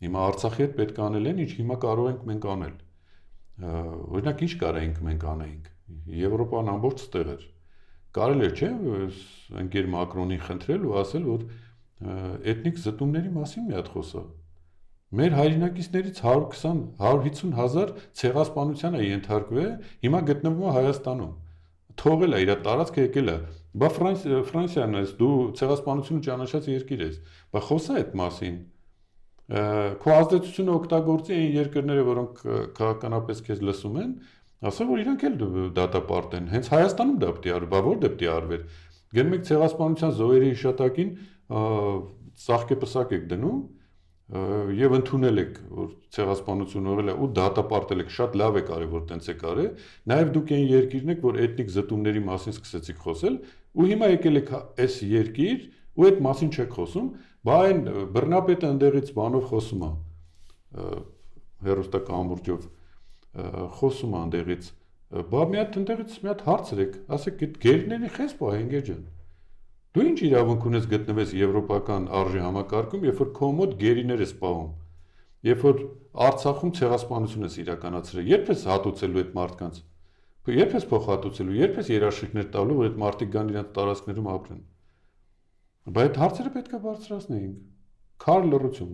Հիմա Արցախի հետ պետք է անել են, ինչ հիմա կարող ենք մենք անել։ Օրինակ ինչ կարայինք մենք անեինք։ Եվրոպան ամբողջ տեղ էր։ Կարելի է, չէ՞, ընկեր Մակրոնին խնդրել ու ասել, որ էթնիկ զտումների մասին մի հատ խոսա։ Մեր հայրենակիցներից 120-150 հազար ցեղասպանության է ենթարկվել, հիմա գտնվում է Հայաստանում։ Թողել է իր տարածքը եկել է։ Բա Ֆրանսիան ես, դու ցեղասպանությունը ճանաչած երկիր ես։ Բա խոսա այդ մասին։ Քո ազդեցությունը օգտագործի այն երկրները, որոնք քաղաքականապես քեզ լսում են, ասա որ իրանք էլ դատապարտեն։ Հենց Հայաստանում դա պետք է արվի, բա որտե պետք է արվեր։ Գնում եք ցեղասպանության զոհերի հիշատակին ծաղկեպսակ եք դնում եւ ընդունել եք, որ ցեղասպանություն ողել է ու դատապարտել եք, շատ լավ է կարևոր տենց է կարել, նաեւ դուք այն երկիրն եք, որ էթնիկ զտումների մասին սկսեցիք խոսել, ու հիմա եկել եք այս երկիր ու այդ մասին չեք խոսում, բա այն բռնապետը ընդեղից բանով խոսում է, հերոստակամուրջով խոսում է ընդեղից, բա մի հատ ընդեղից մի հատ հարցրեք, ասեք այդ գերիների խես պահենք ջան։ Դու ինչ իրավունք ունես գտնվես եվրոպական արժի համակարգում, երբ որ քո մոտ գերիներ ես պահում, երբ որ Արցախում ցեղասպանություն ես իրականացրել, երբ ես հատուցելու այդ մարդկանց, երբ ես փոխհատուցելու, երբ ես երաշխիքներ տալու, որ այդ մարդիկ գան իրենց տարածքներում ապրեն։ Բայց այդ հարցերը պետք է բարձրացնեինք։ Քար լռություն։